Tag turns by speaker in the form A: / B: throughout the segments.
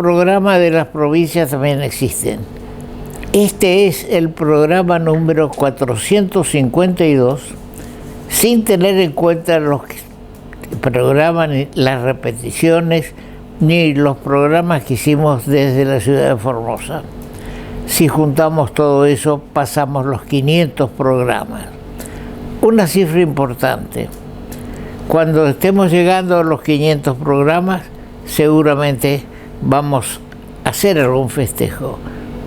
A: programas de las provincias también existen. Este es el programa número 452, sin tener en cuenta los programas, ni las repeticiones, ni los programas que hicimos desde la ciudad de Formosa. Si juntamos todo eso, pasamos los 500 programas. Una cifra importante. Cuando estemos llegando a los 500 programas, seguramente vamos a hacer algún festejo,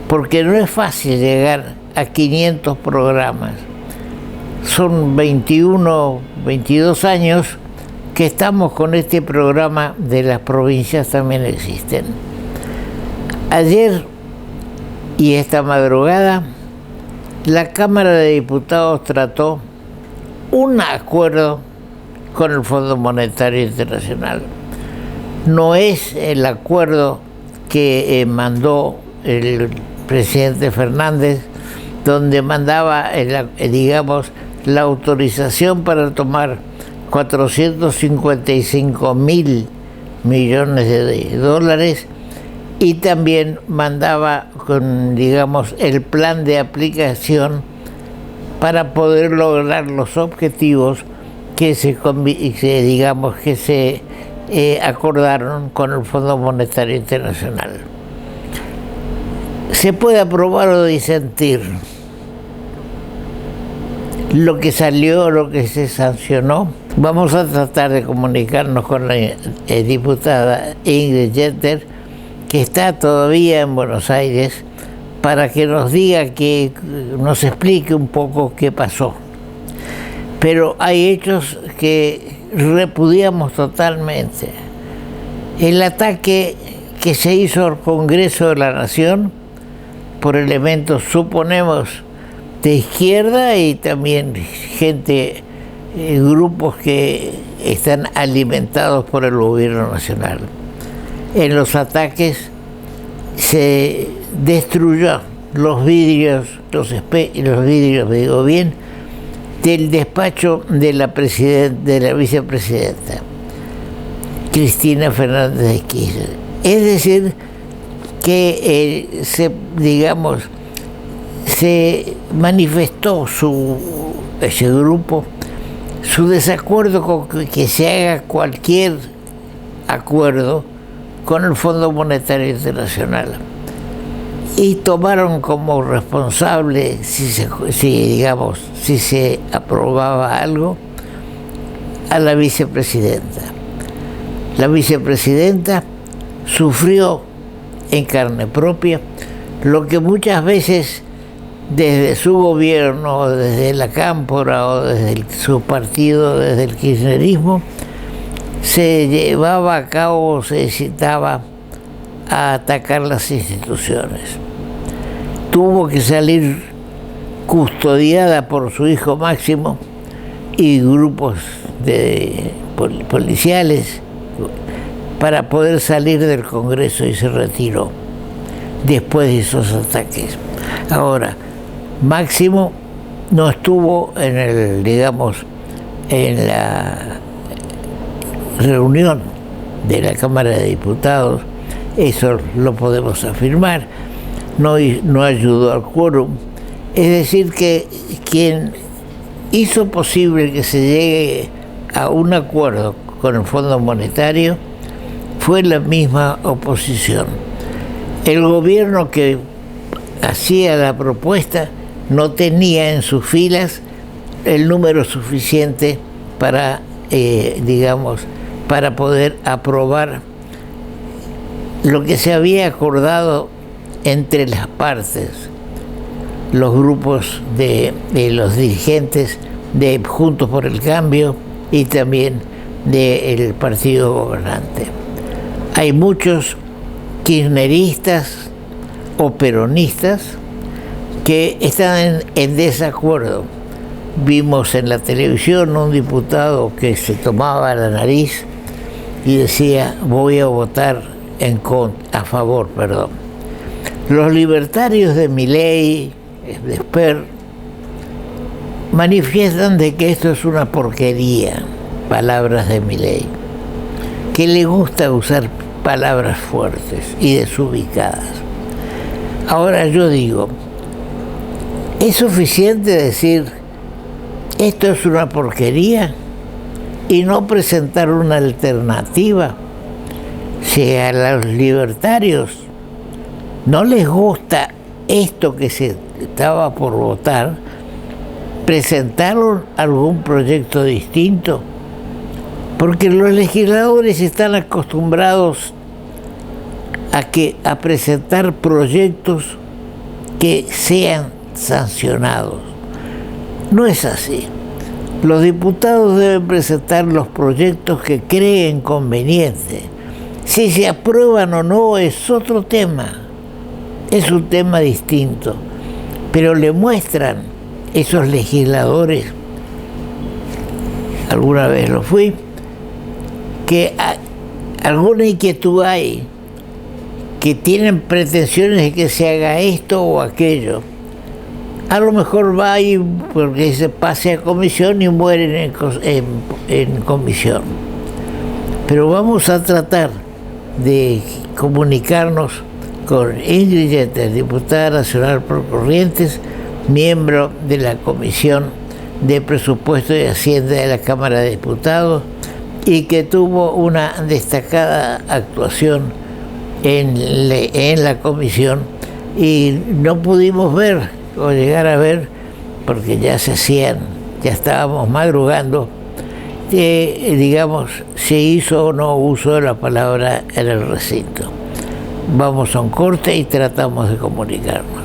A: porque no es fácil llegar a 500 programas. Son 21, 22 años que estamos con este programa de las provincias también existen. Ayer y esta madrugada, la Cámara de Diputados trató un acuerdo con el Fondo Monetario Internacional. No es el acuerdo que mandó el presidente Fernández, donde mandaba, digamos, la autorización para tomar 455.000 millones de dólares y también mandaba, digamos, el plan de aplicación para poder lograr los objetivos que se acordaron con el Fondo Monetario Internacional. Se puede aprobar o disentir. Lo que salió, lo que se sancionó, vamos a tratar de comunicarnos con la diputada Ingrid Jeter, que está todavía en Buenos Aires, para que nos diga, que nos explique un poco qué pasó. Pero hay hechos que repudiamos totalmente. El ataque que se hizo al Congreso de la Nación por elementos, suponemos, de izquierda y también gente, grupos que están alimentados por el gobierno nacional. En los ataques se destruyó los vidrios, digo bien, del despacho de la vicepresidenta Cristina Fernández de Kirchner. Es decir, que se manifestó ese grupo su desacuerdo con que se haga cualquier acuerdo con el Fondo Monetario Internacional, y tomaron como responsable, si se aprobaba algo, a la vicepresidenta. La vicepresidenta sufrió en carne propia lo que muchas veces desde su gobierno, desde la Cámpora o desde su partido, desde el kirchnerismo, se llevaba a cabo, se citaba a atacar las instituciones. Tuvo que salir custodiada por su hijo Máximo y grupos de policiales para poder salir del Congreso, y se retiró después de esos ataques. Ahora, Máximo no estuvo en la reunión de la Cámara de Diputados, eso lo podemos afirmar, no ayudó al quórum. Es decir, que quien hizo posible que se llegue a un acuerdo con el Fondo Monetario fue la misma oposición. El gobierno que hacía la propuesta no tenía en sus filas el número suficiente para, para poder aprobar lo que se había acordado entre las partes, los grupos de los dirigentes de Juntos por el Cambio y también del partido gobernante. Hay muchos kirchneristas o peronistas que están en desacuerdo. Vimos en la televisión un diputado que se tomaba la nariz y decía: voy a votar a favor. Los libertarios de Milei, de Esper, manifiestan de que esto es una porquería, palabras de Milei, que le gusta usar palabras fuertes y desubicadas. Ahora yo digo, ¿es suficiente decir esto es una porquería y no presentar una alternativa? Si a los libertarios no les gusta esto que se estaba por votar, presentaron algún proyecto distinto, porque los legisladores están acostumbrados a presentar proyectos que sean sancionados. No es así. Los diputados deben presentar los proyectos que creen convenientes. Si se aprueban o no es otro tema, es un tema distinto, pero le muestran esos legisladores, alguna vez lo fui, que alguna inquietud hay, que tienen pretensiones de que se haga esto o aquello. A lo mejor va y porque se pase a comisión y mueren en comisión. Pero vamos a tratar de comunicarnos con Ingrid Jeter, diputada nacional por Corrientes, miembro de la Comisión de Presupuesto y Hacienda de la Cámara de Diputados, y que tuvo una destacada actuación en la comisión, y no pudimos ver o llegar a ver, porque ya estábamos madrugando, digamos, se hizo o no uso de la palabra en el recinto. Vamos a un corte y tratamos de comunicarnos.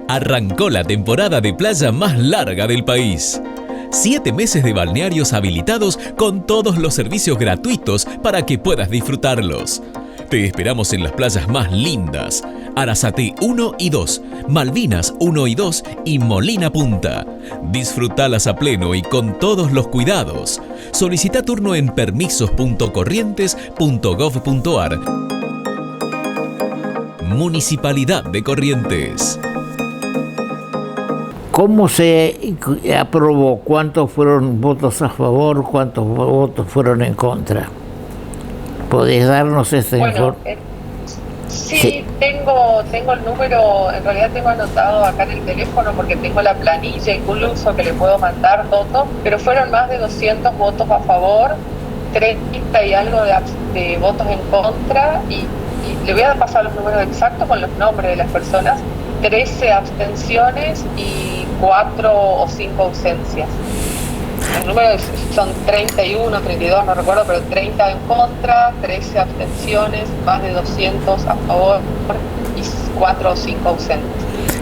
B: Arrancó la temporada de playa más larga del país. 7 meses de balnearios habilitados con todos los servicios gratuitos para que puedas disfrutarlos. Te esperamos en las playas más lindas: Arasate 1 y 2, Malvinas 1 y 2 y Molina Punta. Disfrutalas a pleno y con todos los cuidados. Solicita turno en permisos.corrientes.gov.ar. Municipalidad de Corrientes.
A: ¿Cómo se aprobó? ¿Cuántos fueron votos a favor? ¿Cuántos votos fueron en contra? ¿Podés darnos ese informe?
C: Sí, tengo el número, en realidad tengo anotado acá en el teléfono porque tengo la planilla incluso que le puedo mandar todo, pero fueron más de 200 votos a favor, 30 y algo de votos en contra, y le voy a pasar los números exactos con los nombres de las personas: 13 abstenciones y 4 o 5 ausencias. Los números son 31, 32, no recuerdo, pero 30 en contra, 13 abstenciones, más de 200 a favor y 4 o 5 ausentes.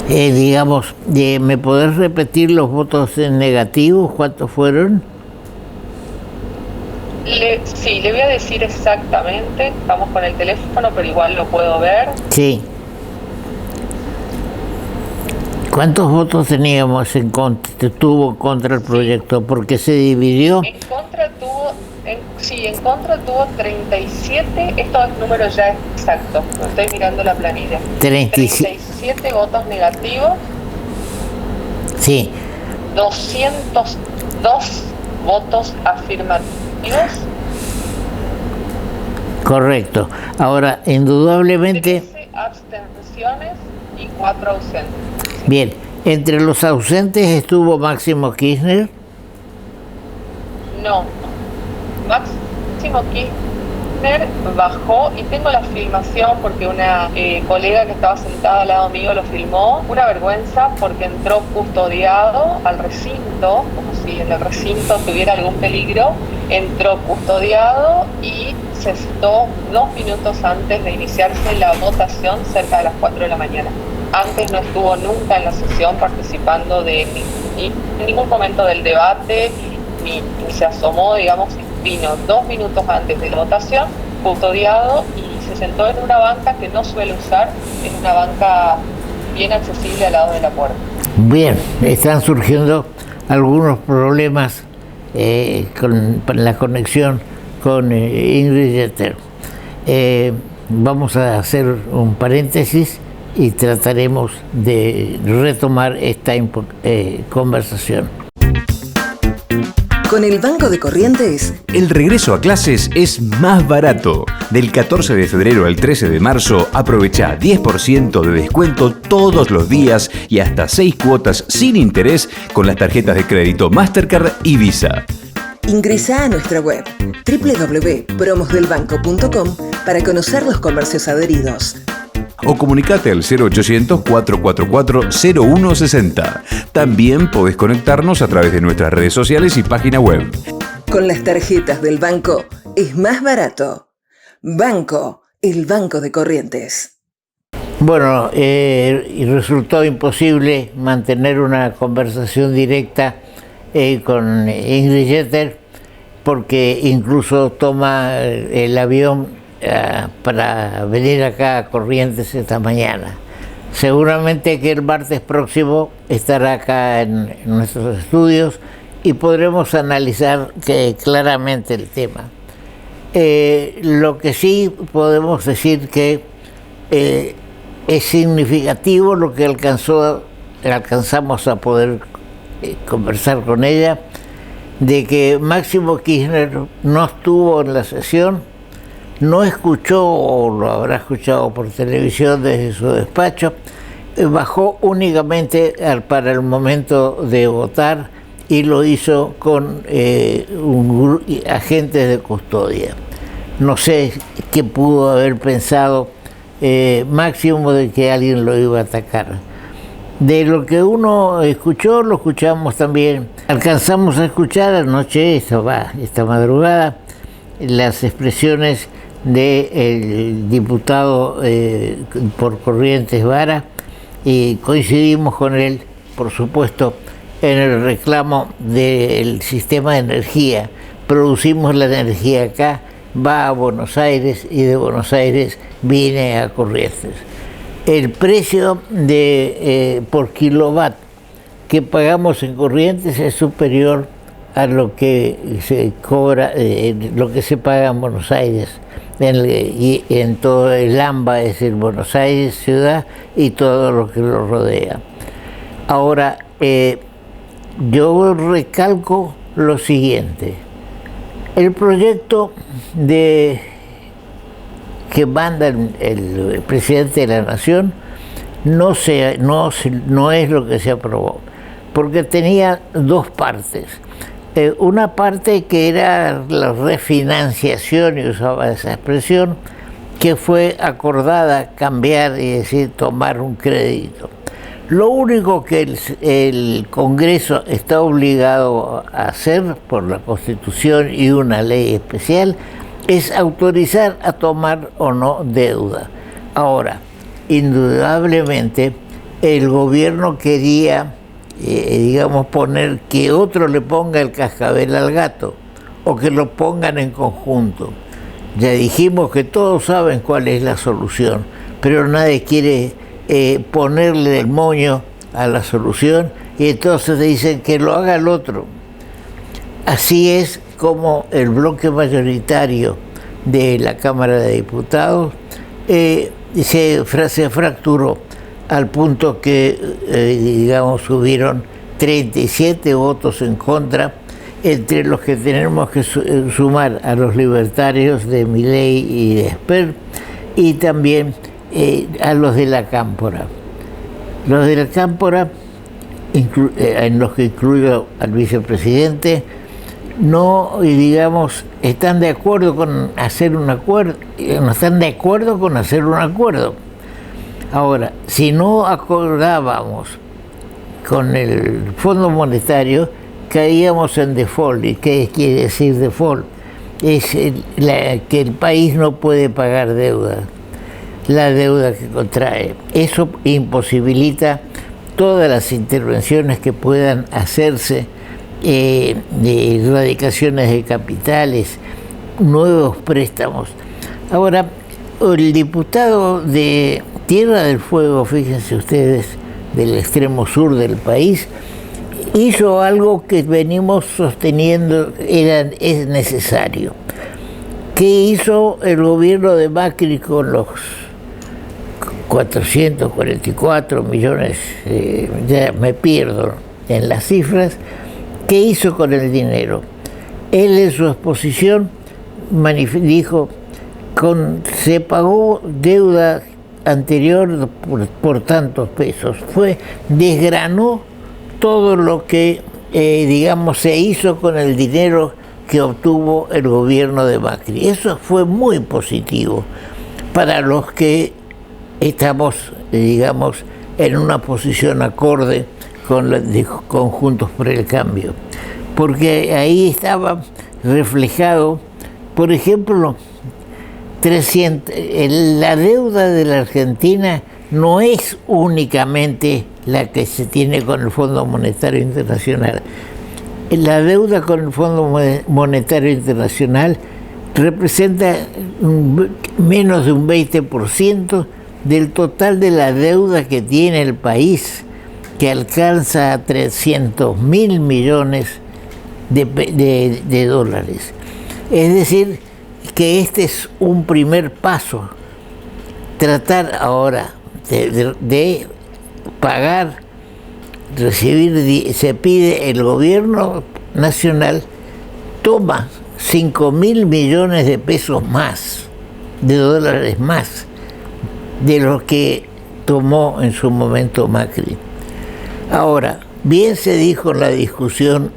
A: Digamos, ¿me podés repetir los votos en negativos? ¿Cuántos fueron?
C: Sí, le voy a decir exactamente, estamos con el teléfono, pero igual lo puedo ver.
A: Sí. ¿Cuántos votos teníamos en contra el proyecto? Porque se dividió.
C: En contra tuvo 37, esto es número ya exacto, no estoy mirando la planilla. 37 votos negativos.
A: Sí.
C: 202 votos afirmativos.
A: Correcto. Ahora, indudablemente...
C: 13 abstenciones y 4 ausentes.
A: Bien, entre los ausentes estuvo Máximo Kirchner.
C: No, Máximo Kirchner bajó, y tengo la filmación porque una colega que estaba sentada al lado mío lo filmó. Una vergüenza, porque entró custodiado al recinto, como si en el recinto tuviera algún peligro. Entró custodiado y se sentó 2 minutos antes de iniciarse la votación, cerca de las 4 de la mañana. Antes no estuvo nunca en la sesión participando en ningún momento del debate, ni se asomó, digamos. Vino 2 minutos antes de la votación, custodiado, y se sentó en una banca que no suele usar, en una banca bien accesible al lado de la puerta.
A: Bien, están surgiendo algunos problemas con la conexión con Ingrid Jeter. Vamos a hacer un paréntesis y trataremos de retomar esta conversación.
D: Con el Banco de Corrientes,
E: el regreso a clases es más barato.
D: Del 14 de febrero al 13 de marzo, aprovecha 10% de descuento todos los días y hasta 6 cuotas sin interés con las tarjetas de crédito Mastercard y Visa.
E: Ingresá a nuestra web www.promosdelbanco.com para conocer los comercios adheridos.
D: O comunicate al 0800-444-0160. También podés conectarnos a través de nuestras redes sociales y página web.
E: Con las tarjetas del banco es más barato. Banco, el Banco de Corrientes.
A: Bueno, y resultó imposible mantener una conversación directa con Ingrid Jeter, porque incluso toma el avión para venir acá a Corrientes esta mañana. Seguramente que el martes próximo estará acá en nuestros estudios y podremos analizar claramente el tema. Lo que sí podemos decir que es significativo lo que alcanzamos a poder conversar con ella, de que Máximo Kirchner no estuvo en la sesión, no escuchó, o lo habrá escuchado por televisión desde su despacho, bajó únicamente para el momento de votar y lo hizo con agentes de custodia. No sé qué pudo haber pensado Máximo de que alguien lo iba a atacar. De lo que uno escuchó, lo escuchamos también. Alcanzamos a escuchar anoche, esta madrugada, las expresiones del diputado por Corrientes Vara, y coincidimos con él, por supuesto, en el reclamo del sistema de energía. Producimos la energía acá, va a Buenos Aires y de Buenos Aires viene a Corrientes. El precio por kilowatt que pagamos en Corrientes es superior a lo que se cobra, lo que se paga en Buenos Aires, y en todo el AMBA, es decir, Buenos Aires ciudad y todo lo que lo rodea. Ahora, yo recalco lo siguiente: el proyecto que manda el presidente de la Nación no es lo que se aprobó, porque tenía dos partes. Una parte que era la refinanciación, y usaba esa expresión, que fue acordada cambiar y decir tomar un crédito. Lo único que el Congreso está obligado a hacer por la Constitución y una ley especial es autorizar a tomar o no deuda. Ahora, indudablemente, el gobierno quería, poner que otro le ponga el cascabel al gato, o que lo pongan en conjunto. Ya dijimos que todos saben cuál es la solución, pero nadie quiere ponerle el moño a la solución, y entonces dicen que lo haga el otro. Así es como el bloque mayoritario de la Cámara de Diputados se fracturó al punto que, hubieron 37 votos en contra, entre los que tenemos que sumar a los libertarios de Milei y de Esper, y también a los de la Cámpora. Los de la Cámpora, en los que incluyo al vicepresidente, no, están de acuerdo con hacer un acuerdo, no están de acuerdo con hacer un acuerdo. Ahora, si no acordábamos con el Fondo Monetario, caíamos en default. ¿Y qué quiere decir default? Es que el país no puede pagar deuda, la deuda que contrae. Eso imposibilita todas las intervenciones que puedan hacerse, de erradicaciones de capitales, nuevos préstamos. Ahora, el diputado de Tierra del Fuego, fíjense ustedes, del extremo sur del país, hizo algo que venimos sosteniendo es necesario. ¿Qué hizo el gobierno de Macri con los 444 millones? Ya me pierdo en las cifras. ¿Qué hizo con el dinero? Él en su exposición dijo se pagó deuda anterior por tantos pesos. Desgranó todo lo que, digamos, se hizo con el dinero que obtuvo el gobierno de Macri. Eso fue muy positivo para los que estamos, digamos, en una posición acorde con Juntos por el Cambio. Porque ahí estaba reflejado, por ejemplo, la deuda de la Argentina no es únicamente la que se tiene con el Fondo Monetario Internacional. La deuda con el Fondo Monetario Internacional representa menos de un 20% del total de la deuda que tiene el país, que alcanza a 300.000 millones de dólares. Es decir, que este es un primer paso. Tratar ahora de pagar, recibir, se pide, el gobierno nacional toma 5.000 millones de pesos más, de dólares más, de los que tomó en su momento Macri. Ahora, bien se dijo en la discusión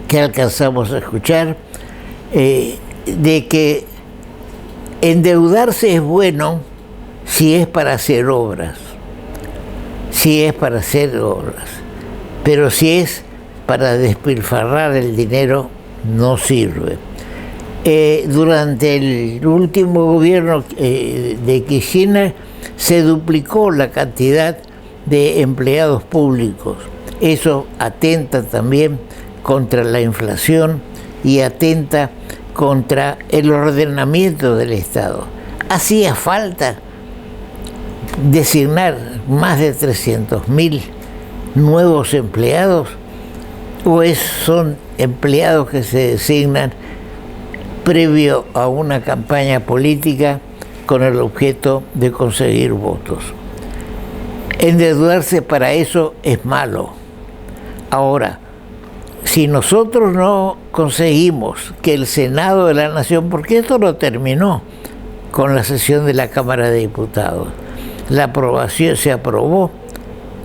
A: que alcanzamos a escuchar, de que endeudarse es bueno si es para hacer obras, pero si es para despilfarrar el dinero, no sirve. Durante el último gobierno de Kirchner se duplicó la cantidad de empleados públicos. Eso atenta también contra la inflación y atenta contra el ordenamiento del Estado. Hacía falta designar más de 300.000 nuevos empleados, o son empleados que se designan previo a una campaña política con el objeto de conseguir votos. Endeudarse para eso es malo. Ahora, si nosotros no conseguimos que el Senado de la Nación, porque esto lo terminó con la sesión de la Cámara de Diputados, la aprobación, se aprobó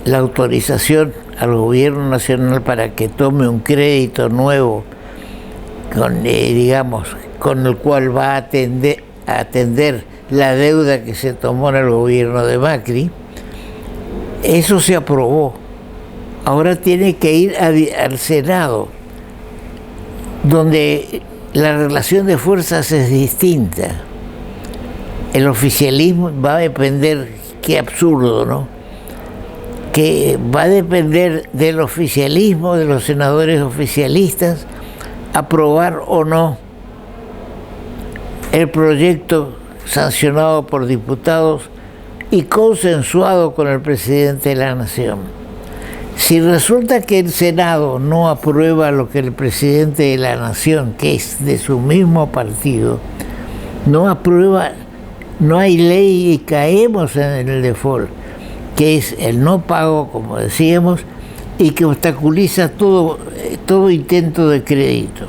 A: la autorización al gobierno nacional para que tome un crédito nuevo con, con el cual va a atender la deuda que se tomó en el gobierno de Macri. Eso se aprobó. Ahora tiene que ir al Senado, donde la relación de fuerzas es distinta. El oficialismo va a depender, qué absurdo, ¿no? Que va a depender del oficialismo, de los senadores oficialistas, aprobar o no el proyecto sancionado por diputados y consensuado con el presidente de la Nación. Si resulta que el Senado no aprueba lo que el presidente de la Nación, que es de su mismo partido, no aprueba, no hay ley y caemos en el default, que es el no pago, como decíamos, y que obstaculiza todo intento de crédito.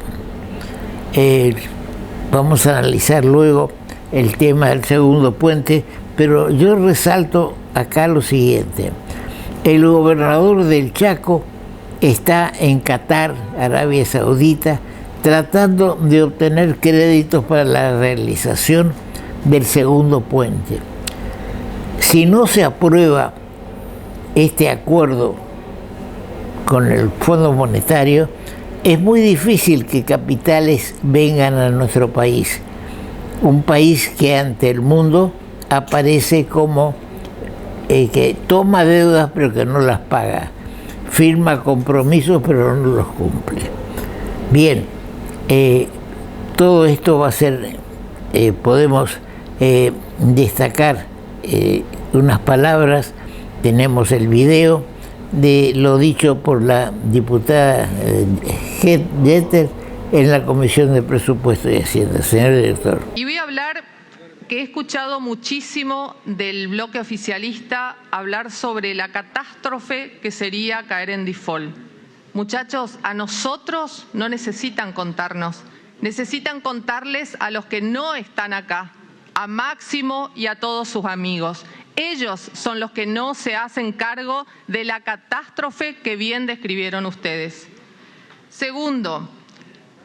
A: Vamos a analizar luego el tema del segundo puente, pero yo resalto acá lo siguiente. El gobernador del Chaco está en Qatar, Arabia Saudita, tratando de obtener créditos para la realización del segundo puente. Si no se aprueba este acuerdo con el Fondo Monetario, es muy difícil que capitales vengan a nuestro país. Un país que ante el mundo aparece como que toma deudas pero que no las paga, firma compromisos pero no los cumple. Bien, todo esto va a ser, podemos destacar unas palabras. Tenemos el video de lo dicho por la diputada Jeter en la Comisión de Presupuesto y Hacienda. Señor director.
F: Y voy a hablar que he escuchado muchísimo del bloque oficialista hablar sobre la catástrofe que sería caer en default. Muchachos, a nosotros no necesitan contarnos necesitan contarles a los que no están acá, a Máximo y a todos sus amigos. Ellos son los que no se hacen cargo de la catástrofe que bien describieron ustedes. Segundo,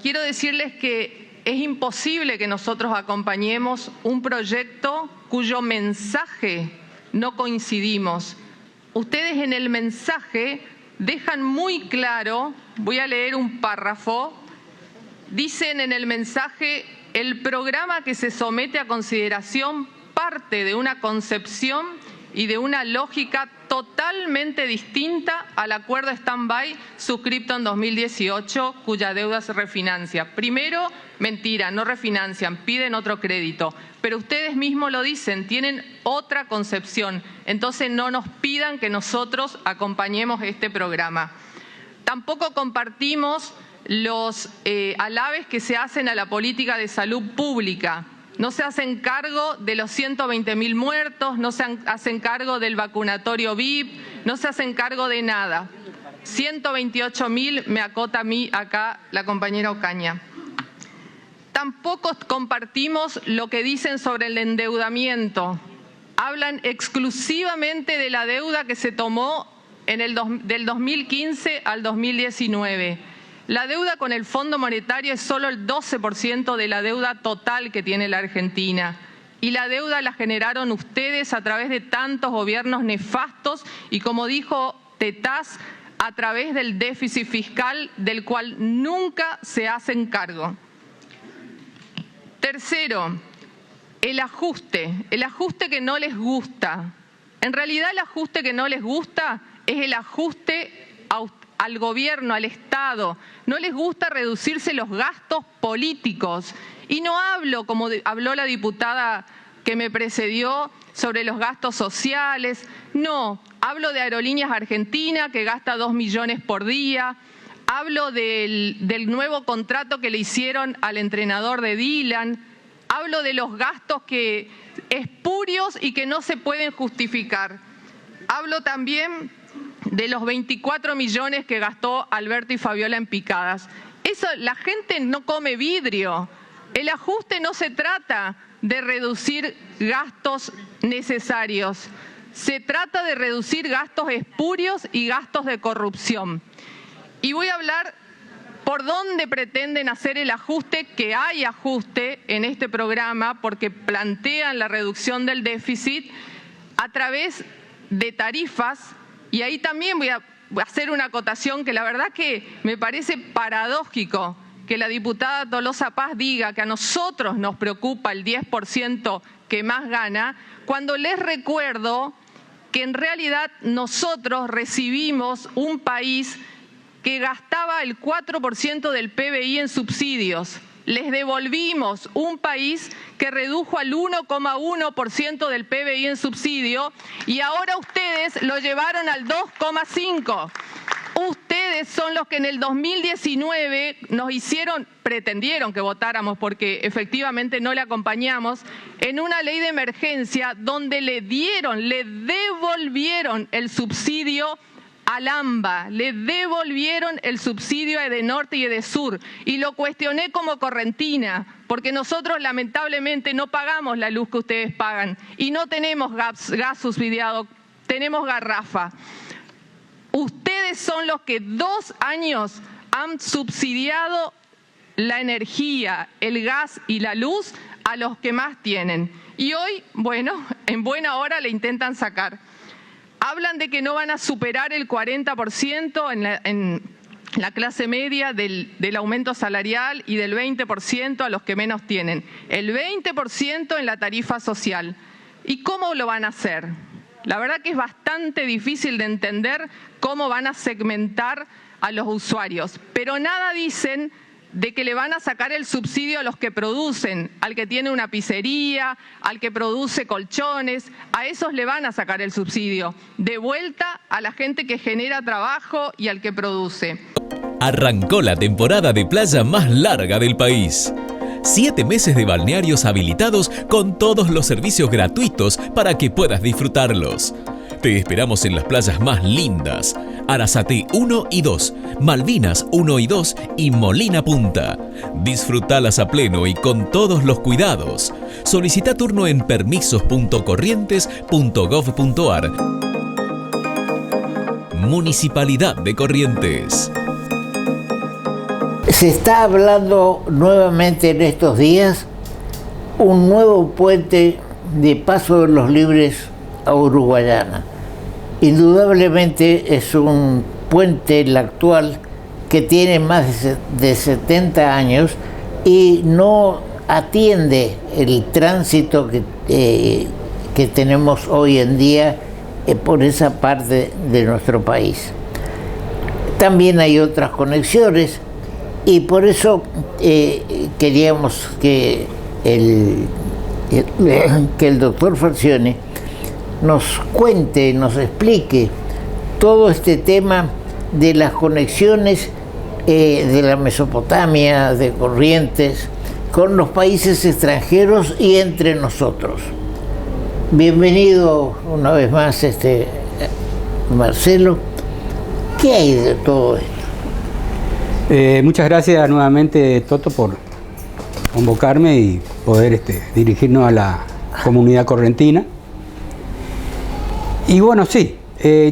F: quiero decirles que es imposible que nosotros acompañemos un proyecto cuyo mensaje no coincidimos. Ustedes en el mensaje dejan muy claro, voy a leer un párrafo, dicen en el mensaje: el programa que se somete a consideración parte de una concepción y de una lógica totalmente distinta al acuerdo stand-by suscripto en 2018, cuya deuda se refinancia. Primero, mentira, no refinancian, piden otro crédito. Pero ustedes mismos lo dicen, tienen otra concepción. Entonces no nos pidan que nosotros acompañemos este programa. Tampoco compartimos los alabes que se hacen a la política de salud pública. No se hacen cargo de los 120.000 muertos, no se hacen cargo del vacunatorio VIP, no se hacen cargo de nada. 128.000 me acota a mí acá la compañera Ocaña. Tampoco compartimos lo que dicen sobre el endeudamiento. Hablan exclusivamente de la deuda que se tomó del 2015 al 2019. La deuda con el Fondo Monetario es solo el 12% de la deuda total que tiene la Argentina. Y la deuda la generaron ustedes a través de tantos gobiernos nefastos y, como dijo Tetaz, a través del déficit fiscal del cual nunca se hacen cargo. Tercero, el ajuste que no les gusta. En realidad el ajuste que no les gusta es el ajuste al gobierno, al Estado. No les gusta reducirse los gastos políticos. Y no hablo, como habló la diputada que me precedió, sobre los gastos sociales. No, hablo de Aerolíneas Argentina, que gasta 2 millones por día. Hablo del nuevo contrato que le hicieron al entrenador de Dylan. Hablo de los gastos espurios y que no se pueden justificar. Hablo también de los 24 millones que gastó Alberto y Fabiola en picadas. La gente no come vidrio. El ajuste no se trata de reducir gastos necesarios. Se trata de reducir gastos espurios y gastos de corrupción. Y voy a hablar por dónde pretenden hacer el ajuste, que hay ajuste en este programa, porque plantean la reducción del déficit a través de tarifas. Y ahí también voy a hacer una acotación que la verdad que me parece paradójico que la diputada Tolosa Paz diga que a nosotros nos preocupa el 10% que más gana, cuando les recuerdo que en realidad nosotros recibimos un país que gastaba el 4% del PBI en subsidios. Les devolvimos un país que redujo al 1,1% del PBI en subsidio y ahora ustedes lo llevaron al 2,5%. Ustedes son los que en el 2019 pretendieron que votáramos, porque efectivamente no le acompañamos, en una ley de emergencia donde le devolvieron el subsidio al AMBA, le devolvieron el subsidio a Edenorte y Edesur, y lo cuestioné como correntina, porque nosotros lamentablemente no pagamos la luz que ustedes pagan y no tenemos gas subsidiado, tenemos garrafa. Ustedes son los que 2 años han subsidiado la energía, el gas y la luz a los que más tienen. Y hoy, bueno, en buena hora le intentan sacar. Hablan de que no van a superar el 40% en la clase media del aumento salarial y del 20% a los que menos tienen. El 20% en la tarifa social. ¿Y cómo lo van a hacer? La verdad que es bastante difícil de entender cómo van a segmentar a los usuarios. Pero nada dicen de que le van a sacar el subsidio a los que producen, al que tiene una pizzería, al que produce colchones, a esos le van a sacar el subsidio. De vuelta a la gente que genera trabajo y al que produce.
B: Arrancó la temporada de playa más larga del país. 7 meses de balnearios habilitados con todos los servicios gratuitos para que puedas disfrutarlos. Te esperamos en las playas más lindas, Arasate 1 y 2, Malvinas 1 y 2 y Molina Punta. Disfrutalas a pleno y con todos los cuidados. Solicita turno en permisos.corrientes.gov.ar. Municipalidad de Corrientes.
A: Se está hablando nuevamente en estos días un nuevo puente de Paso de los Libres a Uruguayana. Indudablemente es un puente, el actual, que tiene más de 70 años y no atiende el tránsito que tenemos hoy en día por esa parte de nuestro país. También hay otras conexiones y por eso queríamos que el doctor Falcioni nos cuente, nos explique todo este tema de las conexiones de la Mesopotamia, de Corrientes, con los países extranjeros y entre nosotros. Bienvenido una vez más, Marcelo. ¿Qué hay de todo esto?
G: Muchas gracias nuevamente, Toto, por convocarme y poder dirigirnos a la comunidad correntina. Y bueno, sí,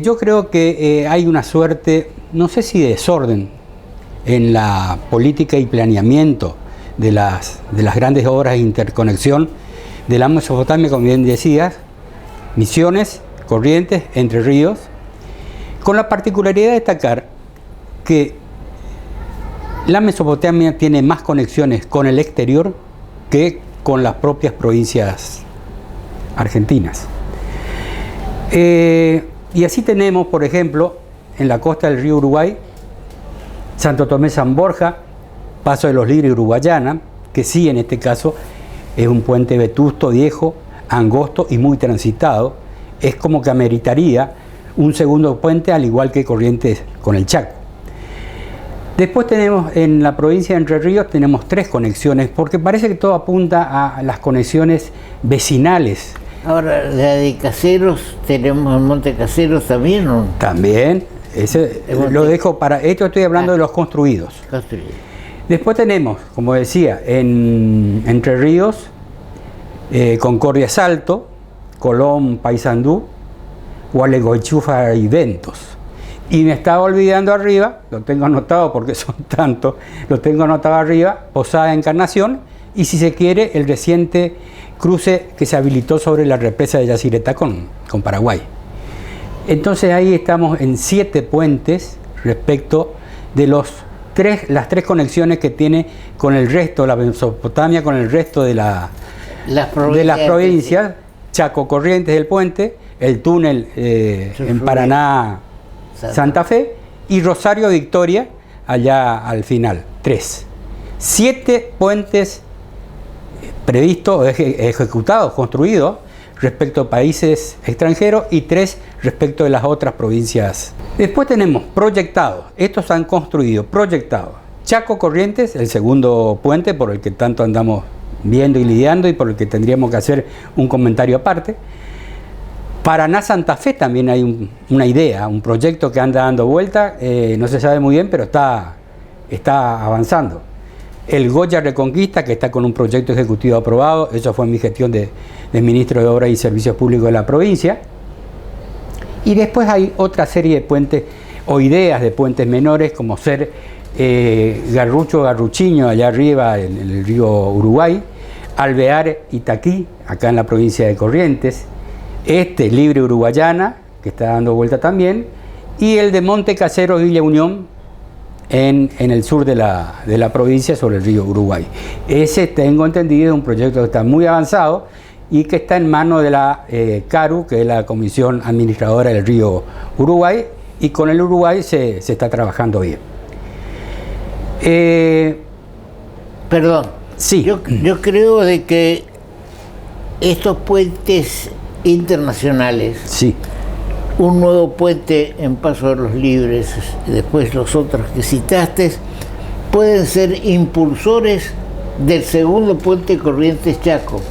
G: yo creo que hay una suerte, no sé si de desorden, en la política y planeamiento de las grandes obras de interconexión de la Mesopotamia, como bien decías, Misiones, Corrientes, Entre Ríos, con la particularidad de destacar que la Mesopotamia tiene más conexiones con el exterior que con las propias provincias argentinas. Y así tenemos, por ejemplo, en la costa del río Uruguay, Santo Tomé San Borja, Paso de los Libres Uruguayana, que sí, en este caso es un puente vetusto, viejo, angosto y muy transitado. Es como que ameritaría un segundo puente, al igual que Corrientes con el Chaco. Después tenemos en la provincia de Entre Ríos, tenemos 3 conexiones, porque parece que todo apunta a las conexiones vecinales. Ahora,
A: la de Caseros, tenemos el Monte Caseros también, ¿no?
G: También, ese lo dejo para... Esto estoy hablando de los construidos. Después tenemos, como decía, en Entre Ríos, Concordia Salto, Colón Paysandú, Gualeguaychú y Ventos. Y me estaba olvidando arriba, lo tengo anotado porque son tantos, lo tengo anotado arriba, Posada Encarnación, y si se quiere, el reciente cruce que se habilitó sobre la represa de Yacyretá con Paraguay. Entonces ahí estamos en 7 puentes respecto de las 3 conexiones que tiene con el resto de la Mesopotamia, con el resto de las provincias, Chaco, Corrientes del puente, el túnel en Paraná, Santa Fe, y Rosario Victoria allá al final. 3. 7 puentes previstos, ejecutados, construidos respecto a países extranjeros y 3 respecto de las otras provincias. Después tenemos proyectados, estos han construido, proyectados. Chaco Corrientes, el segundo puente por el que tanto andamos viendo y lidiando y por el que tendríamos que hacer un comentario aparte. Paraná Santa Fe también hay una idea, un proyecto que anda dando vuelta, no se sabe muy bien, pero está avanzando. El Goya Reconquista, que está con un proyecto ejecutivo aprobado, eso fue en mi gestión de ministro de Obras y Servicios Públicos de la provincia. Y después hay otra serie de puentes o ideas de puentes menores, como ser Garrucho Garruchiño, allá arriba en el río Uruguay, Alvear Itaquí, acá en la provincia de Corrientes, Libre Uruguayana, que está dando vuelta también, y el de Monte Caseros Villa Unión, en el sur de la provincia, sobre el río Uruguay. Ese, tengo entendido, es un proyecto que está muy avanzado y que está en manos de la CARU, que es la Comisión Administradora del río Uruguay, y con el Uruguay se está trabajando bien.
A: Perdón,
G: sí.
A: Yo creo de que estos puentes internacionales,
G: sí,
A: un nuevo puente en Paso de los Libres, después los otros que citaste, pueden ser impulsores del segundo puente Corrientes Chaco,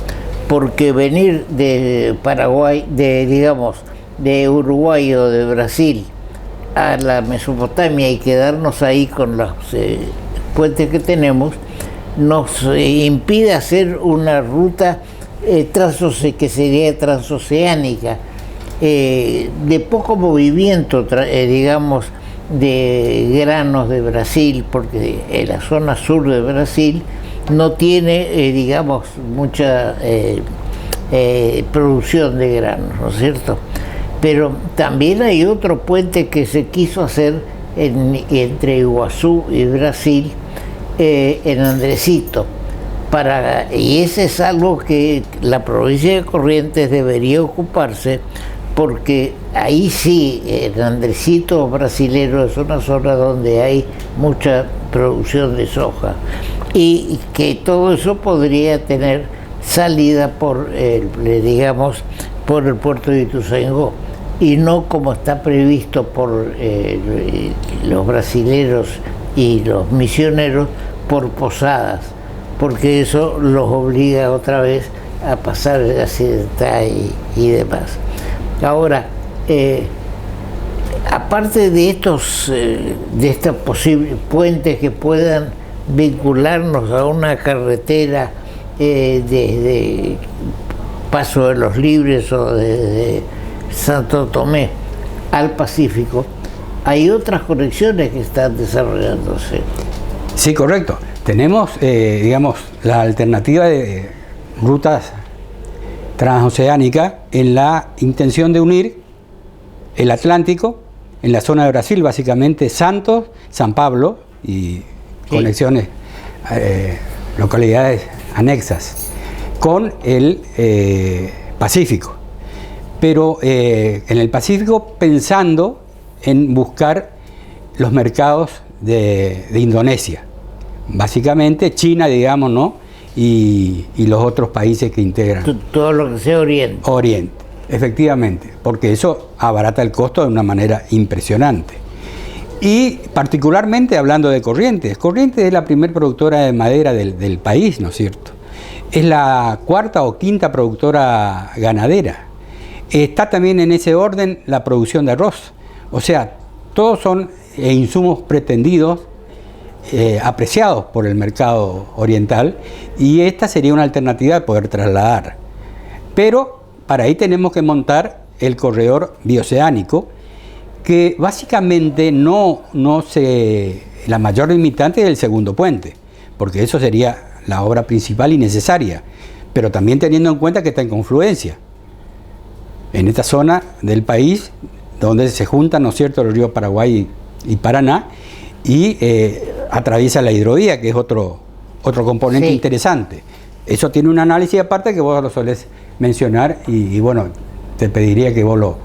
A: porque venir de Paraguay, de Uruguay o de Brasil a la Mesopotamia y quedarnos ahí con los puentes que tenemos, nos impide hacer una ruta que sería transoceánica, de poco movimiento, digamos, de granos de Brasil, porque en la zona sur de Brasil no tiene, digamos, mucha producción de granos, ¿no es cierto? Pero también hay otro puente que se quiso hacer entre Iguazú y Brasil, en Andresito, y ese es algo que la provincia de Corrientes debería ocuparse, porque ahí sí, el Andresito brasilero es una zona donde hay mucha producción de soja, y que todo eso podría tener salida por el puerto de Ituzaingó, y no como está previsto por los brasileros y los misioneros, por Posadas, porque eso los obliga otra vez a pasar el accidental y demás. Ahora, aparte de estos posibles puentes que puedan vincularnos a una carretera desde Paso de los Libres o desde Santo Tomé al Pacífico, hay otras conexiones que están desarrollándose.
G: Sí, correcto. Tenemos, digamos, la alternativa de rutas transoceánicas en la intención de unir el Atlántico en la zona de Brasil, básicamente Santos, San Pablo y conexiones, localidades anexas, con el Pacífico. Pero en el Pacífico pensando en buscar los mercados de Indonesia, básicamente China, digamos, ¿no? Y los otros países que integran.
A: Todo lo que sea Oriente.
G: Oriente, efectivamente, porque eso abarata el costo de una manera impresionante. Y particularmente hablando de Corrientes, Corrientes es la primer productora de madera del país, ¿no es cierto? Es la cuarta o quinta productora ganadera. Está también en ese orden la producción de arroz. O sea, todos son insumos pretendidos, apreciados por el mercado oriental, y esta sería una alternativa de poder trasladar. Pero para ahí tenemos que montar el corredor bioceánico, que básicamente la mayor limitante es el segundo puente, porque eso sería la obra principal y necesaria, pero también teniendo en cuenta que está en confluencia en esta zona del país donde se juntan, ¿no es cierto?, los ríos Paraguay y Paraná, y atraviesa la hidrovía, que es otro componente interesante. Eso tiene un análisis aparte que vos lo solés mencionar, y bueno, te pediría que vos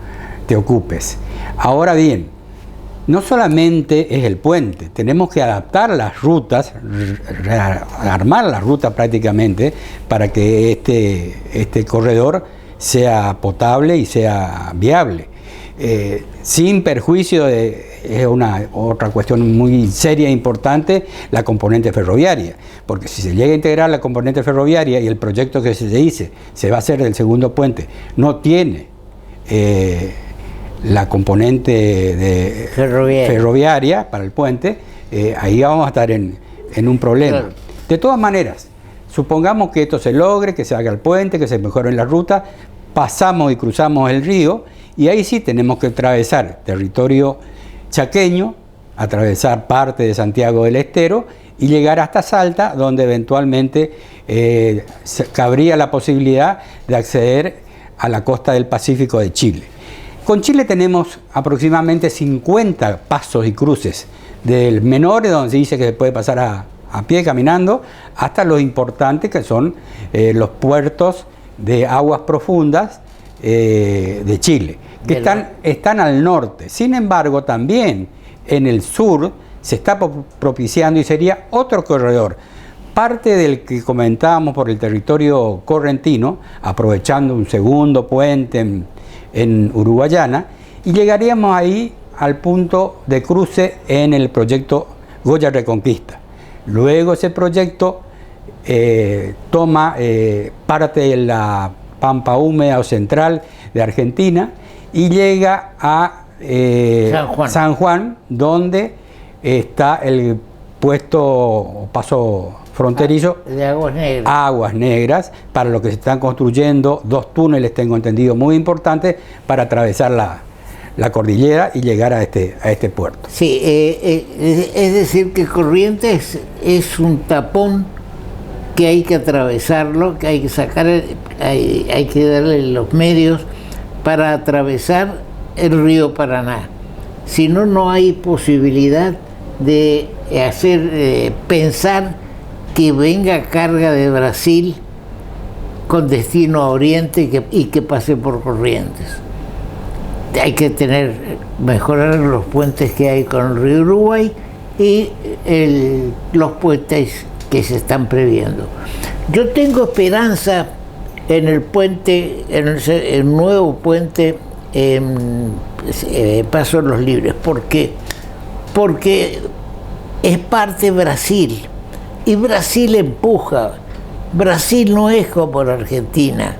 G: te ocupes. Ahora bien, no solamente es el puente, tenemos que adaptar las rutas, armar las rutas prácticamente, para que este corredor sea potable y sea viable. Sin perjuicio es otra cuestión muy seria e importante, la componente ferroviaria, porque si se llega a integrar la componente ferroviaria y el proyecto que se dice se va a hacer del segundo puente no tiene la componente ferroviaria para el puente, ahí vamos a estar en un problema. Claro. De todas maneras, supongamos que esto se logre, que se haga el puente, que se mejore la ruta, pasamos y cruzamos el río, y ahí sí tenemos que atravesar territorio chaqueño, atravesar parte de Santiago del Estero y llegar hasta Salta, donde eventualmente cabría la posibilidad de acceder a la costa del Pacífico de Chile. Con Chile tenemos aproximadamente 50 pasos y cruces, del menor, donde se dice que se puede pasar a pie caminando, hasta los importantes que son los puertos de aguas profundas de Chile, que están al norte. Sin embargo, también en el sur se está propiciando, y sería otro corredor, parte del que comentábamos por el territorio correntino, aprovechando un segundo puente en Uruguayana, y llegaríamos ahí al punto de cruce en el proyecto Goya Reconquista. Luego ese proyecto toma parte de la pampa húmeda o central de Argentina y llega a San Juan, donde está el puesto paso fronterizo
A: de
G: Aguas Negras, para lo que se están construyendo 2 túneles, tengo entendido, muy importantes para atravesar la cordillera y llegar a este puerto.
A: Sí, es decir que Corrientes es un tapón que hay que atravesarlo, que hay que sacar, hay que darle los medios para atravesar el río Paraná. Si no, no hay posibilidad de hacer pensar que venga carga de Brasil con destino a Oriente y que pase por Corrientes. Hay que mejorar los puentes que hay con el río Uruguay y los puentes que se están previendo. Yo tengo esperanza en el puente, en el nuevo puente Paso de los Libres. ¿Por qué? Porque es parte de Brasil y Brasil empuja. Brasil no es como la Argentina.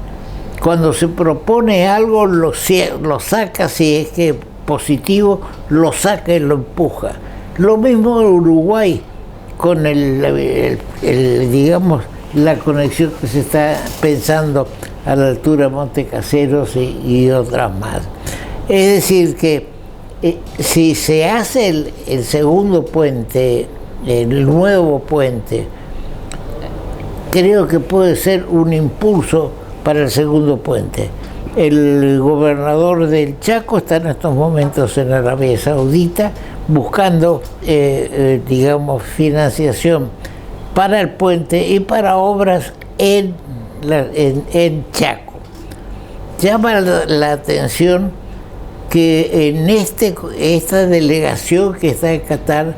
A: Cuando se propone algo lo saca, si es que positivo, lo saca y lo empuja. Lo mismo en Uruguay con digamos, la conexión que se está pensando a la altura de Montecaseros y otras más. Es decir que si se hace el segundo puente, el nuevo puente, creo que puede ser un impulso para el segundo puente. El gobernador del Chaco está en estos momentos en Arabia Saudita buscando, digamos, financiación para el puente y para obras en Chaco. Llama la atención que en esta delegación que está en Qatar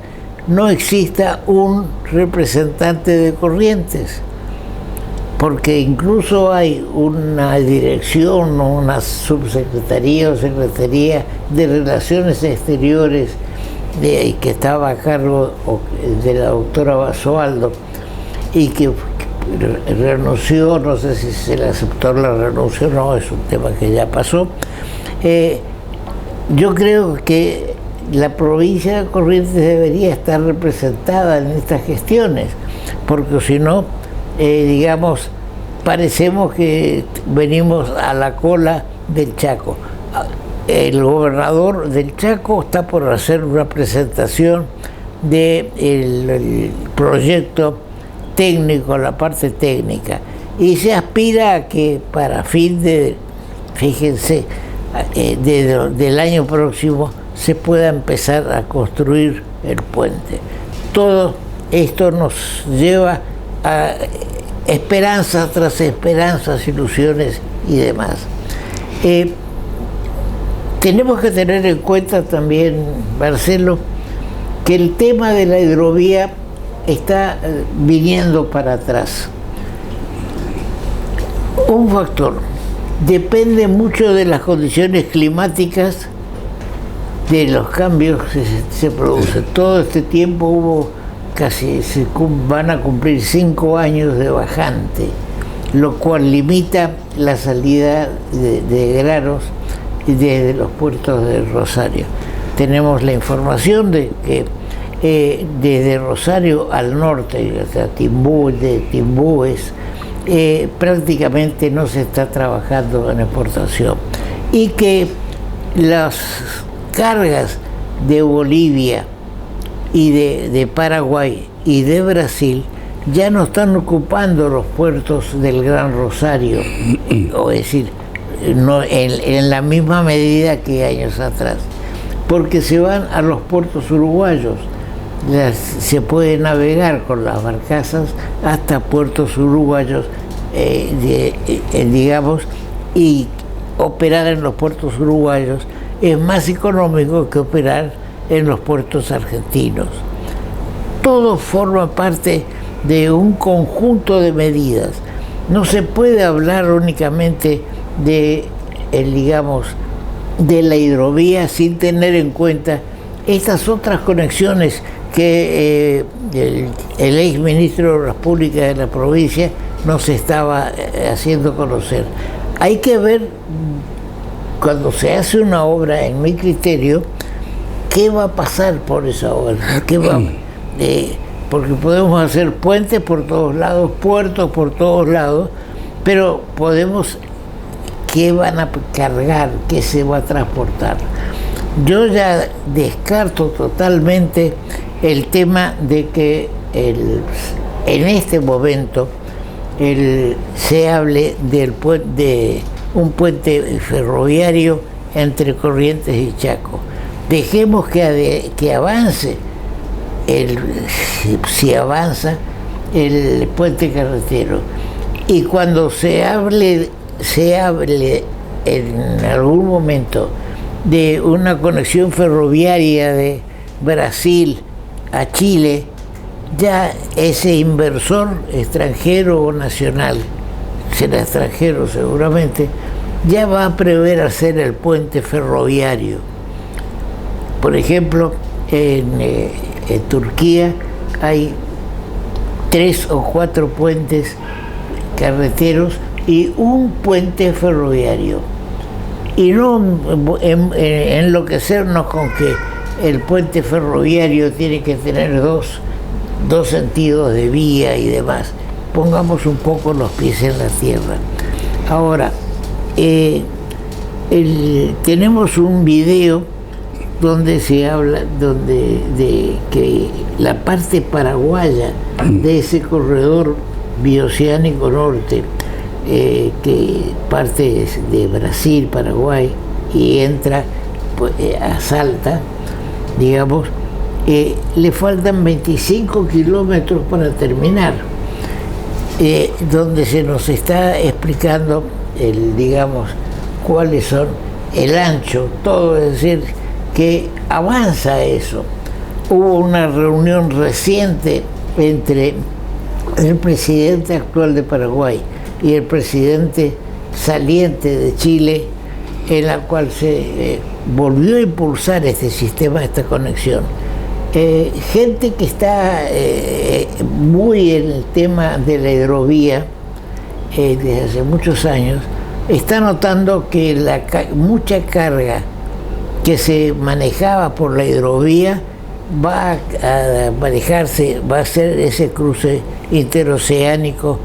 A: no exista un representante de Corrientes, porque incluso hay una dirección, una subsecretaría o secretaría de Relaciones Exteriores que estaba a cargo de la doctora Basualdo y que renunció, no sé si se le aceptó la renuncia o no, es un tema que ya pasó. Yo creo que la provincia de Corrientes debería estar representada en estas gestiones, porque si no, digamos, parecemos que venimos a la cola del Chaco. El gobernador del Chaco está por hacer una presentación del proyecto técnico, la parte técnica, y se aspira a que para fin de, fíjense, del año próximo se pueda empezar a construir el puente. Todo esto nos lleva a esperanzas tras esperanzas, ilusiones y demás. Tenemos que tener en cuenta también, Marcelo, que el tema de la hidrovía está viniendo para atrás. Un factor, depende mucho de las condiciones climáticas, de los cambios que se producen. Todo este tiempo hubo van a cumplir 5 años de bajante, lo cual limita la salida de granos desde los puertos de Rosario. Tenemos la información de que desde Rosario al norte, hasta Timbúes, prácticamente no se está trabajando en exportación, y que las cargas de Bolivia y de Paraguay y de Brasil ya no están ocupando los puertos del Gran Rosario, o decir, no en la misma medida que años atrás, porque se van a los puertos uruguayos. Se puede navegar con las barcazas hasta puertos uruguayos, digamos, y operar en los puertos uruguayos es más económico que operar en los puertos argentinos. Todo forma parte de un conjunto de medidas. No se puede hablar únicamente de la hidrovía sin tener en cuenta estas otras conexiones que el ex ministro de las Públicas de la provincia nos estaba haciendo conocer. Hay que ver cuando se hace una obra, en mi criterio, ¿qué va a pasar por esa obra? Porque podemos hacer puentes por todos lados, puertos por todos lados, pero ¿qué van a cargar? ¿Qué se va a transportar? Yo ya descarto totalmente el tema de que en este momento se hable de un puente ferroviario entre Corrientes y Chaco. Dejemos que avance, si avanza el puente carretero. Y cuando se hable en algún momento de una conexión ferroviaria de Brasil a Chile, ya ese inversor extranjero o nacional, será extranjero seguramente, ya va a prever hacer el puente ferroviario. Por ejemplo, en Turquía hay 3 o 4 puentes carreteros y un puente ferroviario. Y no enloquecernos con que el puente ferroviario tiene que tener dos sentidos de vía y demás. Pongamos un poco los pies en la tierra. Ahora, tenemos un video donde se habla de que la parte paraguaya de ese corredor bioceánico norte, que parte de Brasil, Paraguay, y entra a Salta, digamos, le faltan 25 kilómetros para terminar, donde se nos está explicando digamos, cuáles son el ancho, todo, es decir, que avanza eso. Hubo una reunión reciente entre el presidente actual de Paraguay y el presidente saliente de Chile, en la cual se volvió a impulsar este sistema, esta conexión. Gente que está muy en el tema de la hidrovía desde hace muchos años, está notando que mucha carga que se manejaba por la hidrovía va a manejarse, va a ser ese cruce interoceánico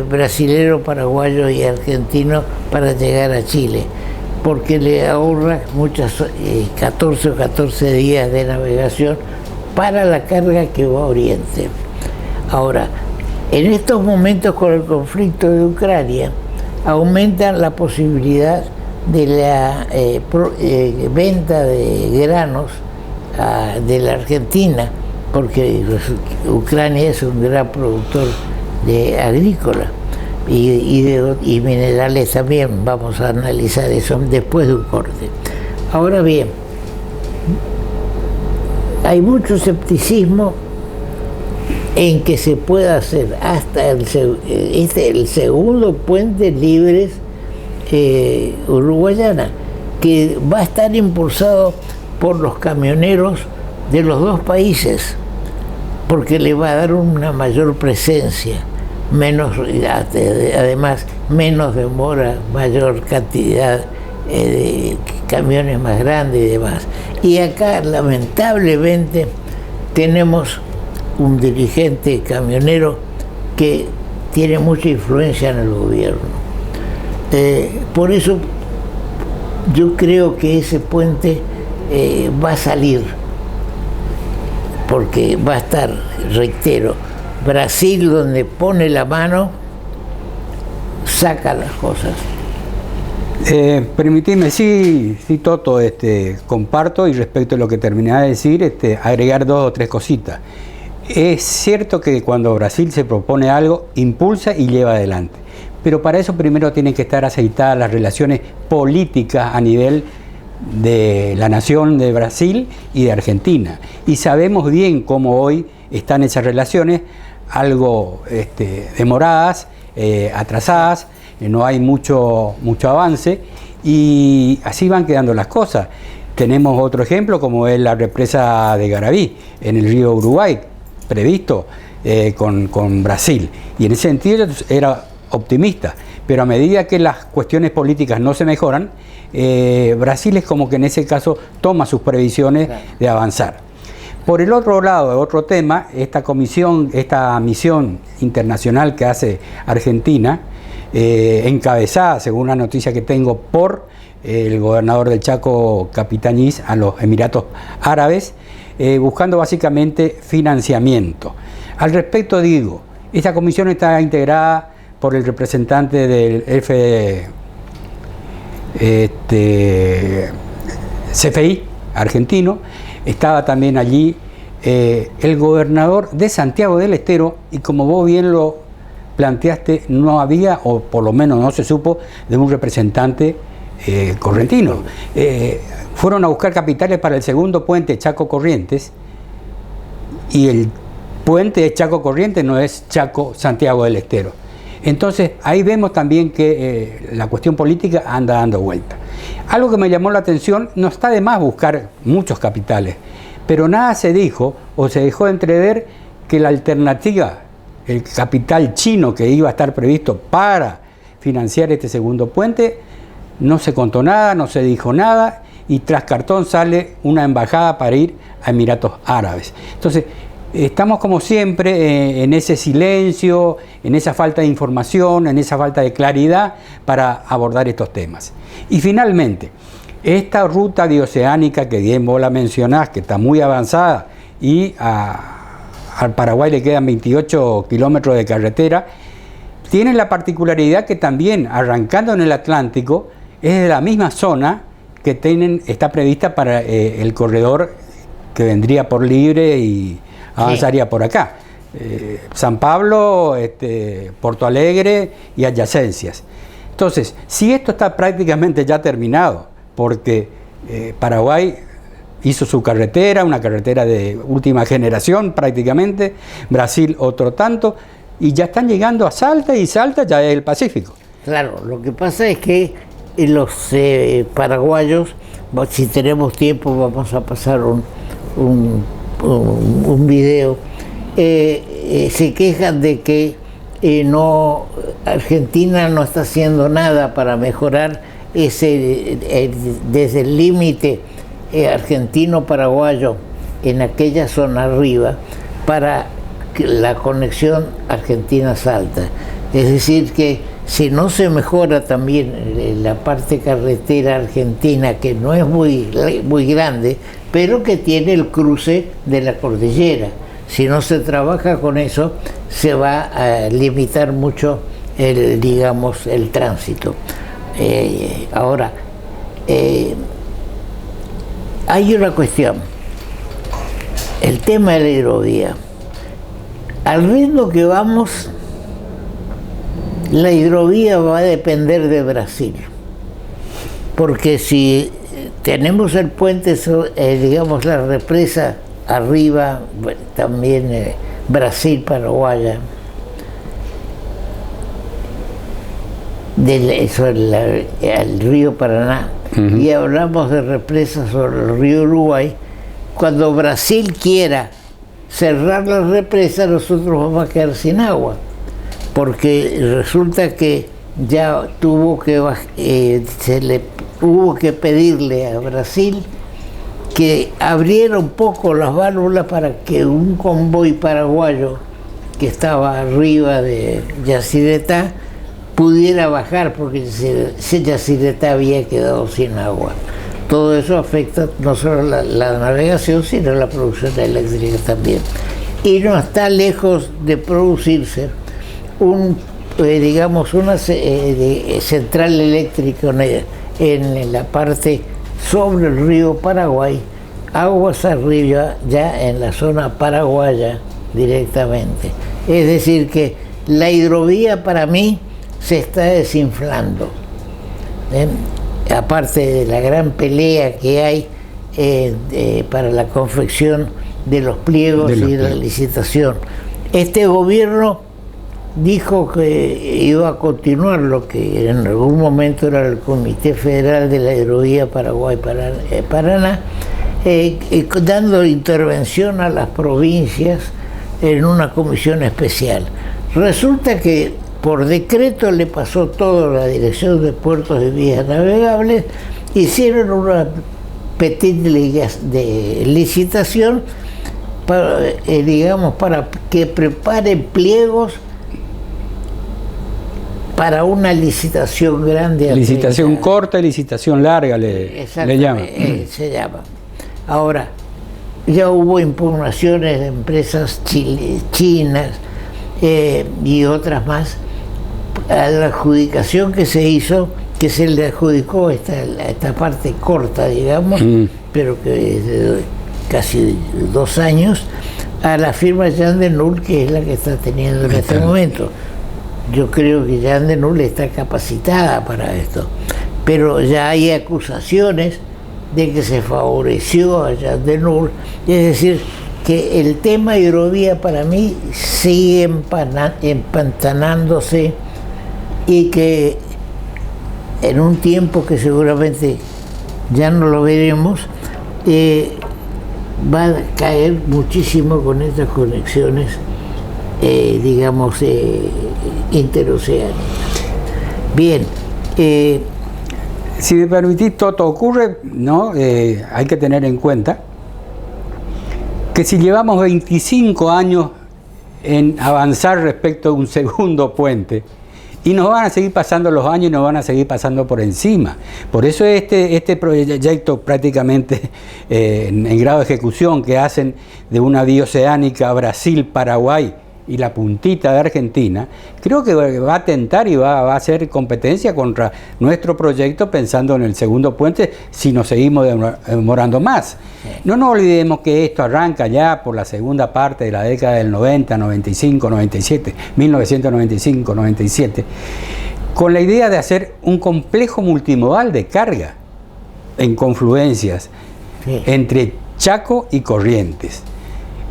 A: brasilero, paraguayo y argentino para llegar a Chile, porque le ahorra 14 días de navegación para la carga que va a Oriente. Ahora, en estos momentos con el conflicto de Ucrania, aumenta la posibilidad de la venta de granos de la Argentina, porque Ucrania es un gran productor de agrícola y minerales también. Vamos a analizar eso después de un corte. Ahora bien, hay mucho escepticismo en que se pueda hacer hasta el segundo puente Libres Uruguayana, que va a estar impulsado por los camioneros de los dos países, porque le va a dar una mayor presencia, además menos demora, mayor cantidad de camiones más grandes y demás. Y acá lamentablemente tenemos un dirigente camionero que tiene mucha influencia en el gobierno. Por eso yo creo que ese puente va a salir, porque va a estar, reitero, Brasil, donde pone la mano, saca las cosas.
G: Permitidme, sí, Toto, comparto, y respecto a lo que terminaba de decir, agregar 2 o 3 cositas. Es cierto que cuando Brasil se propone algo, impulsa y lleva adelante. Pero para eso primero tienen que estar aceitadas las relaciones políticas a nivel de la nación de Brasil y de Argentina. Y sabemos bien cómo hoy están esas relaciones, algo demoradas, atrasadas, no hay mucho avance, y así van quedando las cosas. Tenemos otro ejemplo, como es la represa de Garabí, en el río Uruguay, previsto con Brasil. Y en ese sentido era optimista, pero a medida que las cuestiones políticas no se mejoran, Brasil es como que en ese caso toma sus previsiones de avanzar. Por el otro lado, otro tema, esta misión internacional que hace Argentina, encabezada, según una noticia que tengo, por el gobernador del Chaco, Capitanís, a los Emiratos Árabes, buscando básicamente financiamiento. Al respecto digo, esta comisión está integrada por el representante del CFI argentino, estaba también allí el gobernador de Santiago del Estero, y como vos bien lo planteaste, no había, o por lo menos no se supo, de un representante correntino. Fueron a buscar capitales para el segundo puente Chaco Corrientes, y el puente de Chaco Corrientes no es Chaco Santiago del Estero. Entonces ahí vemos también que la cuestión política anda dando vuelta. Algo que me llamó la atención, no está de más buscar muchos capitales, pero nada se dijo o se dejó entrever que la alternativa, el capital chino que iba a estar previsto para financiar este segundo puente, no se contó nada, no se dijo nada, y tras cartón sale una embajada para ir a Emiratos Árabes. Entonces, estamos como siempre en ese silencio, en esa falta de información, en esa falta de claridad para abordar estos temas. Y finalmente, esta ruta bioceánica que bien vos la mencionás, que está muy avanzada, y al Paraguay le quedan 28 kilómetros de carretera, tiene la particularidad que también, arrancando en el Atlántico, es de la misma zona que está prevista para el corredor que vendría por Libre y avanzaría por acá. San Pablo, Porto Alegre y adyacencias. Entonces, si esto está prácticamente ya terminado, porque Paraguay hizo su carretera, una carretera de última generación prácticamente, Brasil otro tanto, y ya están llegando a Salta, y Salta ya es el Pacífico.
A: Claro, lo que pasa es que los paraguayos, si tenemos tiempo vamos a pasar un video, se quejan de que Argentina no está haciendo nada para mejorar desde el límite argentino-paraguayo en aquella zona arriba para la conexión Argentina-Salta. Es decir, que si no se mejora también la parte carretera argentina, que no es muy grande, pero que tiene el cruce de la cordillera, si no se trabaja con eso, se va a limitar mucho el tránsito. Ahora, hay una cuestión, el tema de la hidrovía. Al ritmo que vamos, la hidrovía va a depender de Brasil, porque si tenemos el puente, la represa arriba, también Brasil, Paraguaya, el río Paraná, y hablamos de represas sobre el río Uruguay. Cuando Brasil quiera cerrar las represas, nosotros vamos a quedar sin agua, porque resulta que ya hubo que pedirle a Brasil que abriera un poco las válvulas para que un convoy paraguayo que estaba arriba de Yacyretá pudiera bajar, porque Yacyretá había quedado sin agua. Todo eso afecta no solo la navegación, sino la producción eléctrica también. Y no está lejos de producirse una central eléctrica en la parte sobre el río Paraguay, aguas arriba, ya en la zona paraguaya directamente. Es decir, que la hidrovía para mí se está desinflando. Aparte de la gran pelea que hay para la confección de los pliegos y la licitación. Este gobierno dijo que iba a continuar lo que en algún momento era el Comité Federal de la Hidrovía Paraguay-Paraná, dando intervención a las provincias en una comisión especial. Resulta que por decreto le pasó todo a la Dirección de Puertos y Vías Navegables, hicieron una petite de licitación para, digamos, para que preparen pliegos para una licitación grande.
G: Licitación corta y licitación larga le llaman.
A: Se llama. Ahora, ya hubo impugnaciones de empresas chinas y otras más a la adjudicación que se hizo, que se le adjudicó esta parte corta, digamos, pero que es de casi 2 años, a la firma Jan de Null, que es la que está teniendo en este momento. Yo creo que Jan de Null está capacitada para esto, pero ya hay acusaciones de que se favoreció a Jan de Null, es decir, que el tema hidrovía para mí sigue empantanándose y que en un tiempo que seguramente ya no lo veremos, va a caer muchísimo con estas conexiones, digamos, interoceánicas. Bien.
G: Si me permitís, Toto, ocurre, ¿no? Hay que tener en cuenta que si llevamos 25 años en avanzar respecto a un segundo puente, y nos van a seguir pasando los años y nos van a seguir pasando por encima. Por eso este proyecto prácticamente en grado de ejecución que hacen de una vía oceánica Brasil-Paraguay y la puntita de Argentina, creo que va a atentar y va a hacer competencia contra nuestro proyecto pensando en el segundo puente si nos seguimos demorando más. No nos olvidemos que esto arranca ya por la segunda parte de la década del 90, 95, 97, 1995, 97, con la idea de hacer un complejo multimodal de carga en confluencias entre Chaco y Corrientes.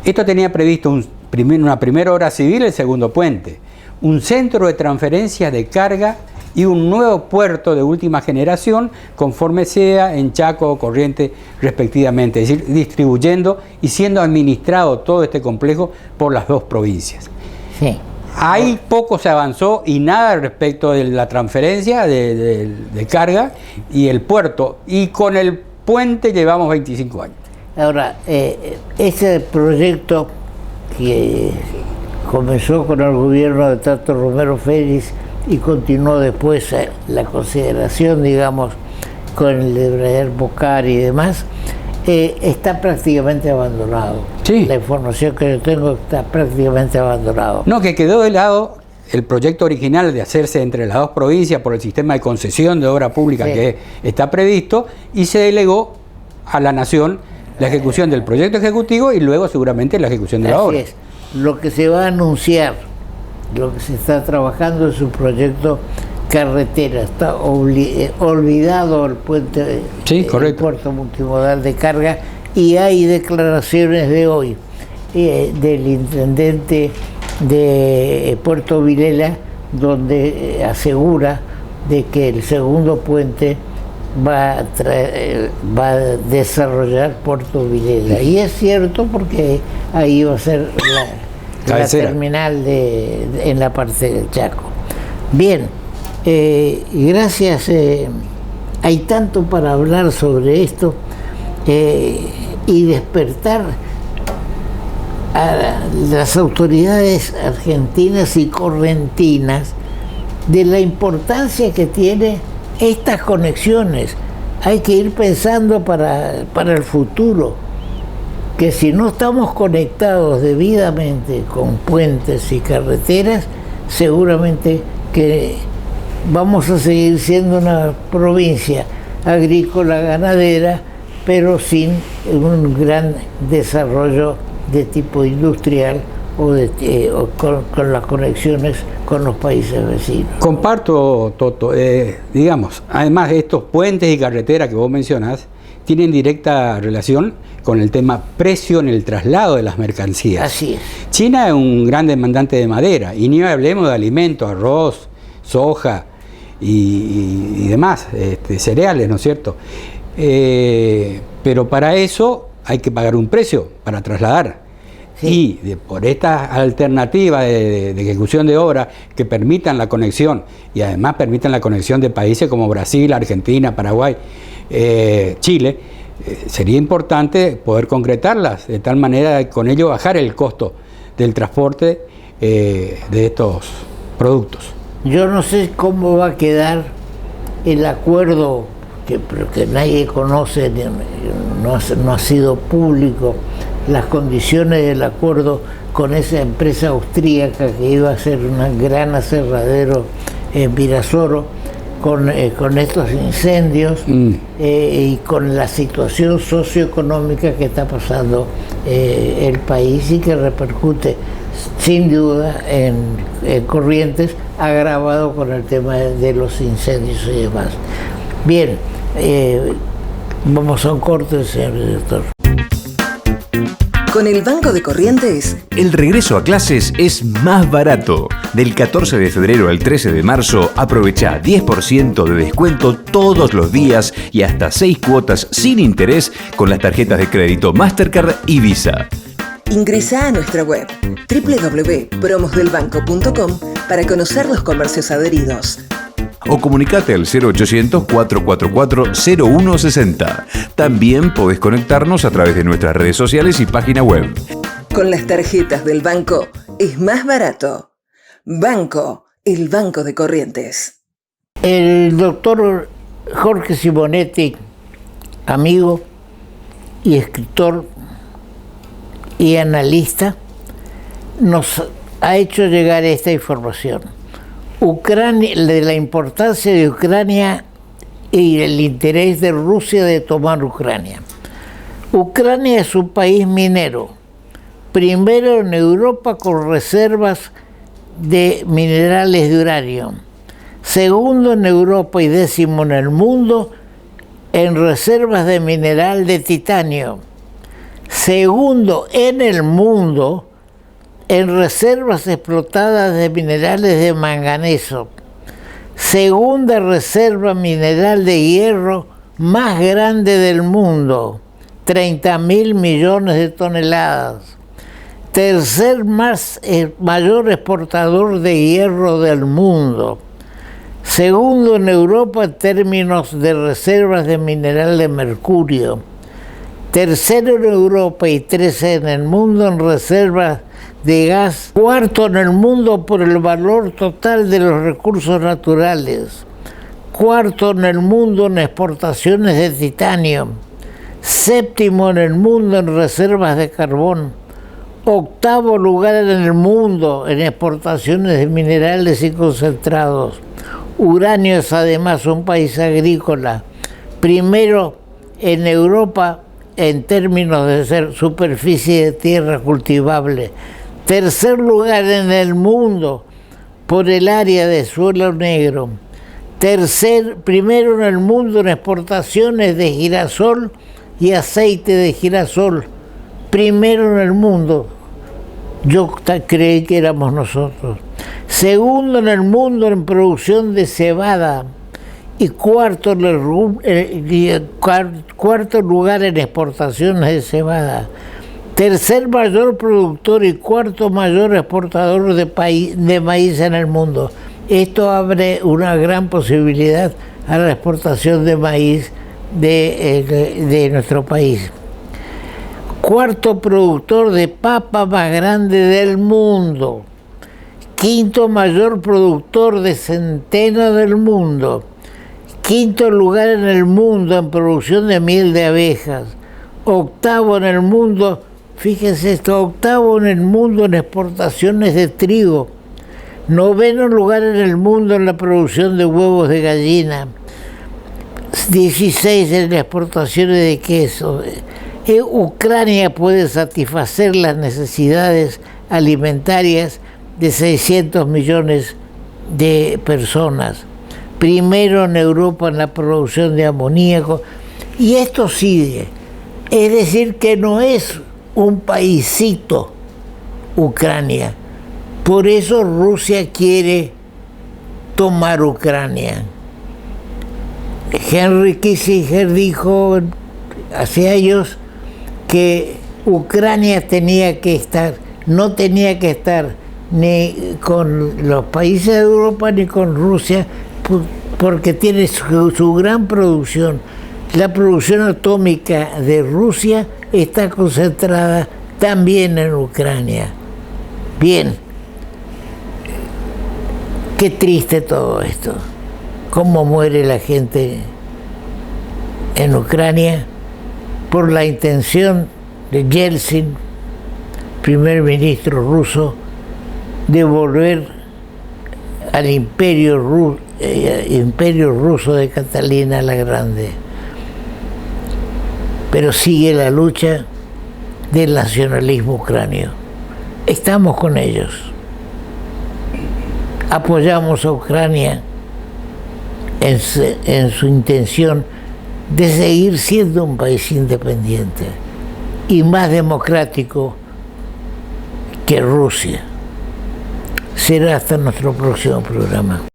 G: Esto tenía previsto una primera obra civil, el segundo puente, un centro de transferencia de carga y un nuevo puerto de última generación conforme sea en Chaco o Corrientes respectivamente, es decir, distribuyendo y siendo administrado todo este complejo por las dos provincias.
A: Sí.
G: Ahí poco se avanzó y nada respecto de la transferencia de carga y el puerto, y con el puente llevamos 25 años.
A: Ahora, ese proyecto que comenzó con el gobierno de Tato Romero Félix y continuó después la consideración, digamos, con el de Breder Bocar y demás, está prácticamente abandonado.
G: Sí.
A: La información que yo tengo está prácticamente abandonado.
G: No, que quedó de lado el proyecto original de hacerse entre las dos provincias por el sistema de concesión de obra pública que está previsto, y se delegó a la Nación la ejecución del proyecto ejecutivo y luego seguramente la ejecución de la obra.
A: Es. Lo que se va a anunciar, lo que se está trabajando es un proyecto carretera. Está olvidado el puente, el puerto multimodal de carga, y hay declaraciones de hoy del intendente de Puerto Vilela donde asegura de que el segundo puente va a desarrollar Puerto Vilela, y es cierto porque ahí va a ser la terminal en la parte del Chaco. Bien, gracias. Hay tanto para hablar sobre esto y despertar a las autoridades argentinas y correntinas de la importancia que tiene estas conexiones. Hay que ir pensando para el futuro, que si no estamos conectados debidamente con puentes y carreteras, seguramente que vamos a seguir siendo una provincia agrícola, ganadera, pero sin un gran desarrollo de tipo industrial o con las conexiones con los países vecinos.
G: Comparto, Toto. Digamos, además estos puentes y carreteras que vos mencionás tienen directa relación con el tema precio en el traslado de las mercancías.
A: Así es.
G: China es un gran demandante de madera, y ni hablemos de alimentos, arroz, soja y demás, cereales, ¿no es cierto? Pero para eso hay que pagar un precio para trasladar. Sí. Y por estas alternativas de ejecución de obra que permitan la conexión y además permitan la conexión de países como Brasil, Argentina, Paraguay, Chile, sería importante poder concretarlas de tal manera de con ello bajar el costo del transporte de estos productos.
A: Yo no sé cómo va a quedar el acuerdo que nadie conoce, no ha sido público, las condiciones del acuerdo con esa empresa austríaca que iba a ser un gran aserradero en Virasoro, con estos incendios y con la situación socioeconómica que está pasando el país y que repercute sin duda en Corrientes, agravado con el tema de los incendios y demás. Bien, vamos a un corte, señor director.
E: Con el Banco de Corrientes,
D: el regreso a clases es más barato. Del 14 de febrero al 13 de marzo, aprovecha 10% de descuento todos los días y hasta 6 cuotas sin interés con las tarjetas de crédito Mastercard y Visa.
E: Ingresa a nuestra web www.promosdelbanco.com para conocer los comercios adheridos.
D: O comunicate al 0800-444-0160. También podés conectarnos a través de nuestras redes sociales y página web.
E: Con las tarjetas del banco es más barato. Banco, el Banco de Corrientes.
A: El doctor Jorge Simonetti, amigo y escritor y analista, nos ha hecho llegar esta información. Ucrania, de la importancia de Ucrania y el interés de Rusia de tomar Ucrania. Ucrania es un país minero, primero en Europa con reservas de minerales de uranio, segundo en Europa y décimo en el mundo en reservas de mineral de titanio, segundo en el mundo en reservas explotadas de minerales de manganeso, segunda reserva mineral de hierro más grande del mundo, 30.000 millones de toneladas, tercer mayor exportador de hierro del mundo, segundo en Europa en términos de reservas de mineral de mercurio, tercero en Europa y 13 en el mundo en reservas de gas, cuarto en el mundo por el valor total de los recursos naturales, cuarto en el mundo en exportaciones de titanio, séptimo en el mundo en reservas de carbón, octavo lugar en el mundo en exportaciones de minerales y concentrados. Uranio es además un país agrícola, primero en Europa en términos de ser superficie de tierra cultivable, tercer lugar en el mundo por el área de suelo negro, primero en el mundo en exportaciones de girasol y aceite de girasol, primero en el mundo. Yo creí que éramos nosotros. Segundo en el mundo en producción de cebada y cuarto lugar en exportaciones de cebada. Tercer mayor productor y cuarto mayor exportador de maíz en el mundo. Esto abre una gran posibilidad a la exportación de maíz de nuestro país. Cuarto productor de papa más grande del mundo. Quinto mayor productor de centeno del mundo. Quinto lugar en el mundo en producción de miel de abejas. Octavo en el mundo, fíjense esto, octavo en el mundo en exportaciones de trigo. Noveno lugar en el mundo en la producción de huevos de gallina. 16 en las exportaciones de queso. Ucrania puede satisfacer las necesidades alimentarias de 600 millones de personas. Primero en Europa en la producción de amoníaco. Y esto sigue. Es decir, que no es un paísito Ucrania. Por eso Rusia quiere tomar Ucrania. Henry Kissinger dijo hace años que Ucrania no tenía que estar ni con los países de Europa ni con Rusia, porque tiene su gran producción. La producción atómica de Rusia está concentrada también en Ucrania. Bien, qué triste todo esto. Cómo muere la gente en Ucrania por la intención de Yeltsin, primer ministro ruso, de volver al imperio ruso de Catalina la Grande. Pero sigue la lucha del nacionalismo ucranio. Estamos con ellos. Apoyamos a Ucrania en su intención de seguir siendo un país independiente y más democrático que Rusia. Será hasta nuestro próximo programa.